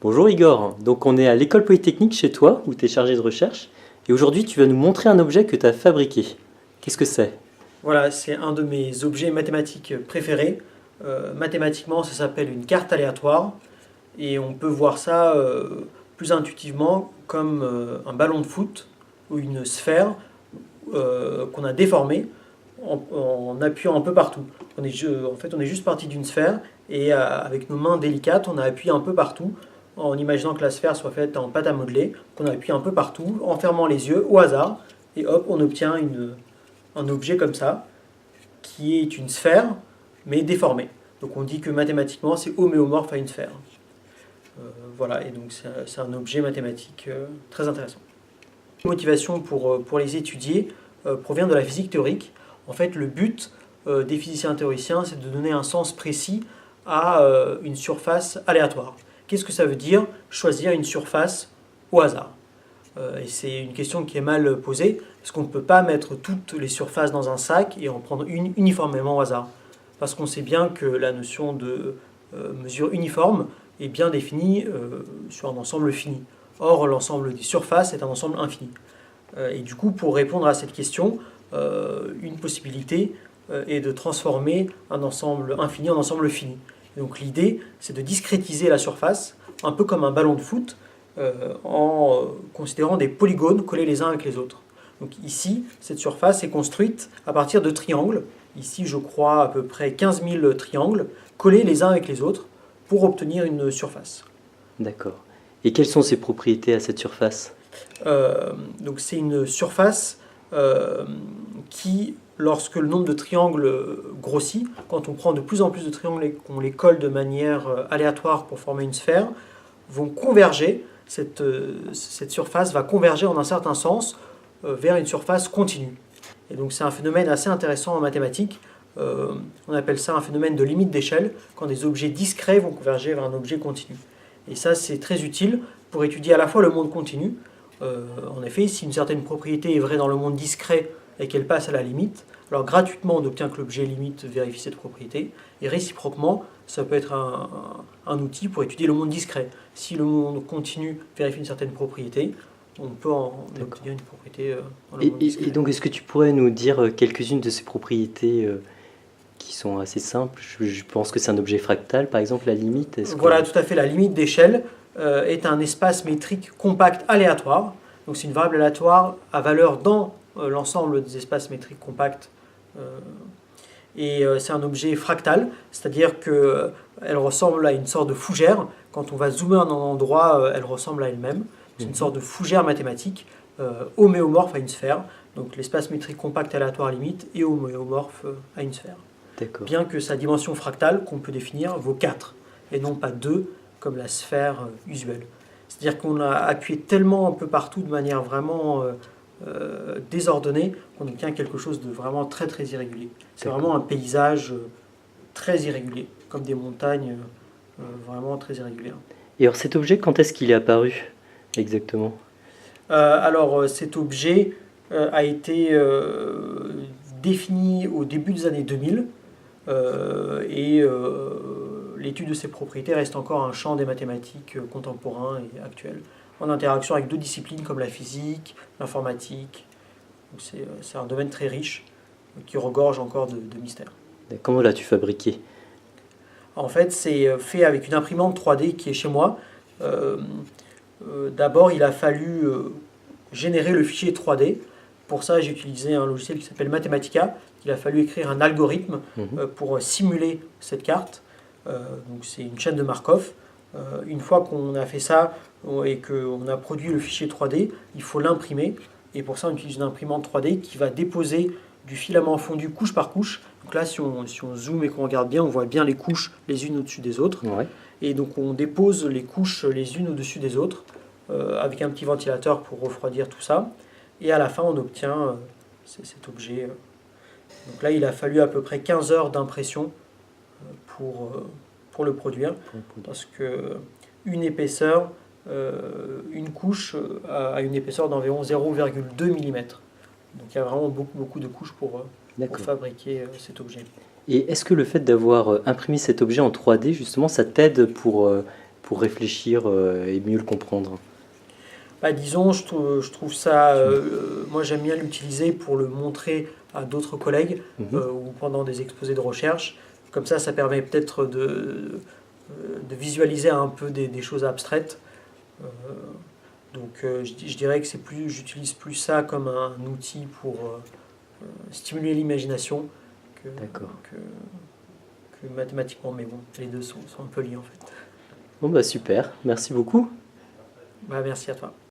Bonjour Igor, donc on est à l'école polytechnique chez toi où tu es chargé de recherche et aujourd'hui tu vas nous montrer un objet que tu as fabriqué. Qu'est-ce que c'est? Voilà, c'est un de mes objets mathématiques préférés. Mathématiquement, ça s'appelle une carte aléatoire et on peut voir ça plus intuitivement comme un ballon de foot ou une sphère qu'on a déformée en appuyant un peu partout. En fait, on est juste parti d'une sphère et avec nos mains délicates, on a appuyé un peu partout en imaginant que la sphère soit faite en pâte à modeler, qu'on a appuyé un peu partout en fermant les yeux au hasard et hop, on obtient un objet comme ça qui est une sphère mais déformée. Donc on dit que mathématiquement c'est homéomorphe à une sphère. Voilà, et donc c'est un objet mathématique très intéressant. La motivation pour les étudier provient de la physique théorique. En fait, le but des physiciens théoriciens, c'est de donner un sens précis à une surface aléatoire. Qu'est-ce que ça veut dire choisir une surface au hasard? Et c'est une question qui est mal posée, parce qu'on ne peut pas mettre toutes les surfaces dans un sac et en prendre une uniformément au hasard. Parce qu'on sait bien que la notion de mesure uniforme est bien définie sur un ensemble fini. Or, l'ensemble des surfaces est un ensemble infini. Et du coup, pour répondre à cette question, une possibilité est de transformer un ensemble infini en ensemble fini. Et donc l'idée, c'est de discrétiser la surface, un peu comme un ballon de foot, en considérant des polygones collés les uns avec les autres. Donc ici, cette surface est construite à partir de triangles. Ici, je crois à peu près 15 000 triangles collés les uns avec les autres pour obtenir une surface. D'accord. Et quelles sont ses propriétés à cette surface? Donc c'est une surface qui, lorsque le nombre de triangles grossit, quand on prend de plus en plus de triangles et qu'on les colle de manière aléatoire pour former une sphère, vont converger, cette surface va converger en un certain sens vers une surface continue. Et donc c'est un phénomène assez intéressant en mathématiques. On appelle ça un phénomène de limite d'échelle, quand des objets discrets vont converger vers un objet continu. Et ça, c'est très utile pour étudier à la fois le monde continu. En effet, si une certaine propriété est vraie dans le monde discret et qu'elle passe à la limite, alors gratuitement on obtient que l'objet limite vérifie cette propriété, et réciproquement, ça peut être un outil pour étudier le monde discret. Si le monde continu vérifie une certaine propriété, on peut en obtenir une propriété dans le monde discret. Et donc est-ce que tu pourrais nous dire quelques-unes de ces propriétés qui sont assez simples? Je pense que c'est un objet fractal, par exemple, la limite. Voilà, tout à fait. La limite d'échelle est un espace métrique compact aléatoire. Donc c'est une variable aléatoire à valeur dans l'ensemble des espaces métriques compacts. Et c'est un objet fractal, c'est-à-dire qu'elle ressemble à une sorte de fougère. Quand on va zoomer à un endroit, elle ressemble à elle-même. C'est une sorte de fougère mathématique homéomorphe à une sphère. Donc l'espace métrique compact aléatoire limite est homéomorphe à une sphère. Bien que sa dimension fractale, qu'on peut définir, vaut 4 et non pas 2 comme la sphère usuelle. C'est-à-dire qu'on a appuyé tellement un peu partout de manière vraiment désordonnée qu'on obtient quelque chose de vraiment très très irrégulier. C'est vraiment un paysage très irrégulier, comme des montagnes vraiment très irrégulières. Et alors cet objet, quand est-ce qu'il est apparu exactement? Alors cet objet a été défini au début des années 2000 et l'étude de ses propriétés reste encore un champ des mathématiques contemporains et actuels, en interaction avec d'autres disciplines comme la physique, l'informatique. C'est un domaine très riche qui regorge encore de mystères. Comment l'as-tu fabriqué? En fait, c'est fait avec une imprimante 3D qui est chez moi. D'abord, il a fallu générer le fichier 3D. Pour ça, j'ai utilisé un logiciel qui s'appelle Mathematica. Il a fallu écrire un algorithme pour simuler cette carte. Donc c'est une chaîne de Markov. Une fois qu'on a fait ça et qu'on a produit le fichier 3D, il faut l'imprimer. Et pour ça, on utilise une imprimante 3D qui va déposer du filament fondu couche par couche. Donc là, si on zoome et qu'on regarde bien, on voit bien les couches les unes au-dessus des autres. Ouais. Et donc on dépose les couches les unes au-dessus des autres avec un petit ventilateur pour refroidir tout ça. Et à la fin, on obtient cet objet. Donc là, il a fallu à peu près 15 heures d'impression pour le produire, parce que une épaisseur, une couche a une épaisseur d'environ 0,2 mm. Donc il y a vraiment beaucoup de couches pour fabriquer cet objet. Et est-ce que le fait d'avoir imprimé cet objet en 3D, justement, ça t'aide pour pour réfléchir et mieux le comprendre? Bah, disons, je trouve ça, moi j'aime bien l'utiliser pour le montrer à d'autres collègues Mhm. ou pendant des exposés de recherche. Comme ça permet peut-être de visualiser un peu des choses abstraites. Euh, je dirais que j'utilise plus ça comme un outil pour stimuler l'imagination que, D'accord. que, que mathématiquement. Mais bon, les deux sont un peu liés en fait. Bon bah super, merci beaucoup. Bah, merci à toi.